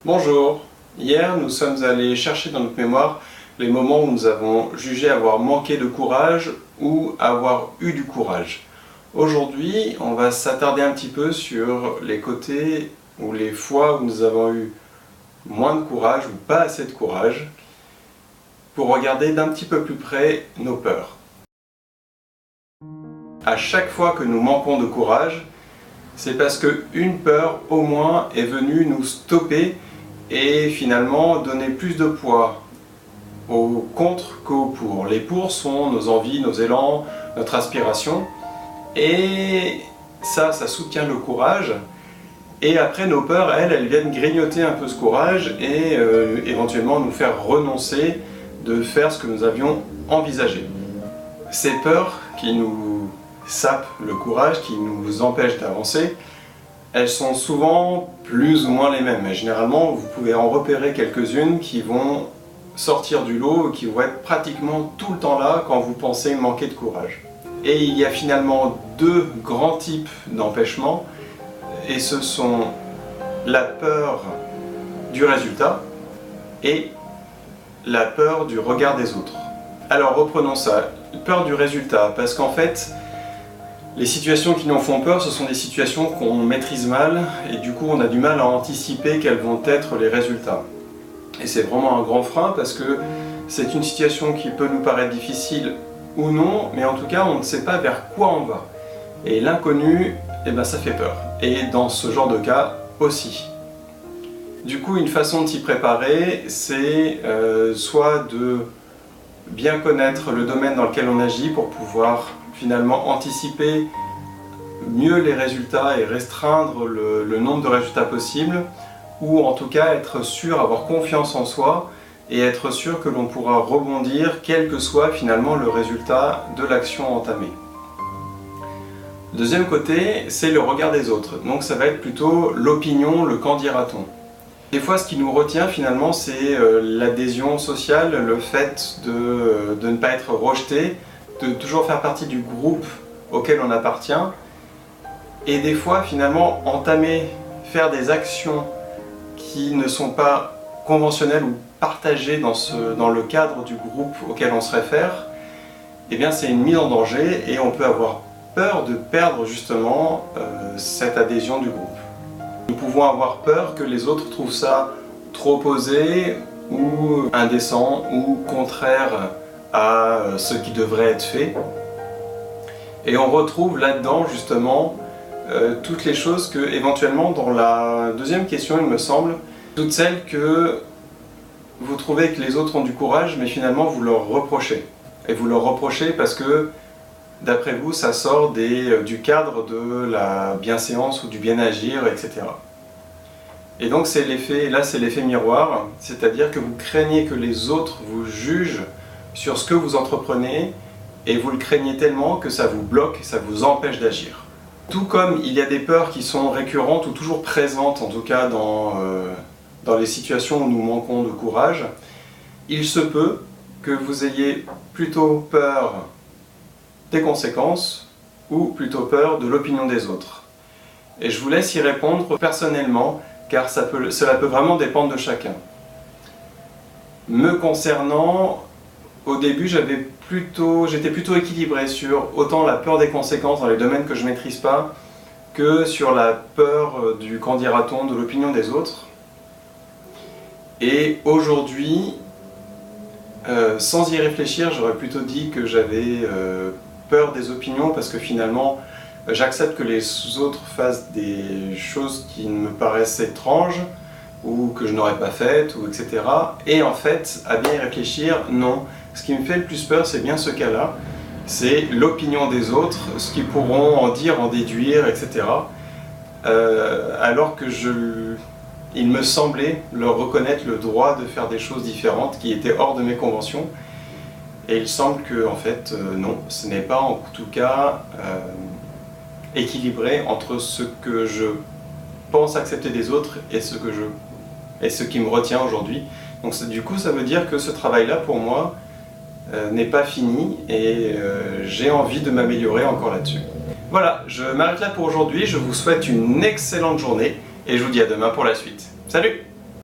Bonjour, hier nous sommes allés chercher dans notre mémoire les moments où nous avons jugé avoir manqué de courage ou avoir eu du courage. Aujourd'hui, on va s'attarder un petit peu sur les côtés ou les fois où nous avons eu moins de courage ou pas assez de courage pour regarder d'un petit peu plus près nos peurs. À chaque fois que nous manquons de courage, c'est parce qu'une peur au moins est venue nous stopper et finalement donner plus de poids au contre qu'au pour. Les pour sont nos envies, nos élans, notre aspiration, et ça soutient le courage. Et après, nos peurs, elles viennent grignoter un peu ce courage et éventuellement nous faire renoncer de faire ce que nous avions envisagé. Ces peurs qui nous sapent le courage, qui nous empêchent d'avancer, elles sont souvent plus ou moins les mêmes. Et généralement, vous pouvez en repérer quelques-unes qui vont sortir du lot et qui vont être pratiquement tout le temps là quand vous pensez manquer de courage. Et il y a finalement deux grands types d'empêchements, et ce sont la peur du résultat et la peur du regard des autres. Alors reprenons ça, peur du résultat, parce qu'en fait, les situations qui nous font peur, ce sont des situations qu'on maîtrise mal, et du coup on a du mal à anticiper quels vont être les résultats. Et c'est vraiment un grand frein parce que c'est une situation qui peut nous paraître difficile ou non, mais en tout cas on ne sait pas vers quoi on va. Et l'inconnu, ça fait peur. Et dans ce genre de cas aussi. Du coup, une façon de s'y préparer, c'est soit de bien connaître le domaine dans lequel on agit pour pouvoir finalement anticiper mieux les résultats et restreindre le nombre de résultats possibles, ou en tout cas être sûr, avoir confiance en soi et être sûr que l'on pourra rebondir quel que soit finalement le résultat de l'action entamée. Le deuxième côté, c'est le regard des autres, donc ça va être plutôt l'opinion, le qu'en dira-t-on. Des fois, ce qui nous retient finalement, c'est l'adhésion sociale, le fait de ne pas être rejeté, de toujours faire partie du groupe auquel on appartient, et des fois finalement faire des actions qui ne sont pas conventionnelles ou partagées dans le cadre du groupe auquel on se réfère, c'est une mise en danger et on peut avoir peur de perdre justement cette adhésion du groupe. Nous pouvons avoir peur que les autres trouvent ça trop osé ou indécent ou contraire à ce qui devrait être fait. Et on retrouve là-dedans justement toutes les choses que, éventuellement, dans la deuxième question, il me semble, toutes celles que vous trouvez que les autres ont du courage, mais finalement vous leur reprochez. Et vous leur reprochez parce que, d'après vous, ça sort du cadre de la bienséance ou du bien agir, etc. Et donc c'est l'effet miroir, c'est-à-dire que vous craignez que les autres vous jugent sur ce que vous entreprenez, et vous le craignez tellement que ça vous bloque, ça vous empêche d'agir. Tout comme il y a des peurs qui sont récurrentes ou toujours présentes, en tout cas dans les situations où nous manquons de courage, il se peut que vous ayez plutôt peur des conséquences ou plutôt peur de l'opinion des autres. Et je vous laisse y répondre personnellement, car cela peut vraiment dépendre de chacun. Me concernant, au début, j'étais plutôt équilibré sur autant la peur des conséquences dans les domaines que je ne maîtrise pas, que sur la peur du qu'en dira-t-on, de l'opinion des autres. Et aujourd'hui, sans y réfléchir, j'aurais plutôt dit que j'avais peur des opinions, parce que finalement, j'accepte que les autres fassent des choses qui me paraissent étranges, ou que je n'aurais pas faites, ou etc. Et en fait, à bien y réfléchir, non. Ce qui me fait le plus peur, c'est bien ce cas-là. C'est l'opinion des autres, ce qu'ils pourront en dire, en déduire, etc. Alors que il me semblait leur reconnaître le droit de faire des choses différentes qui étaient hors de mes conventions. Et il semble que, en fait, non, ce n'est pas en tout cas équilibré entre ce que je pense accepter des autres et ce qui me retient aujourd'hui. Donc du coup, ça veut dire que ce travail-là, pour moi, n'est pas fini, et j'ai envie de m'améliorer encore là-dessus. Voilà, je m'arrête là pour aujourd'hui, je vous souhaite une excellente journée et je vous dis à demain pour la suite. Salut!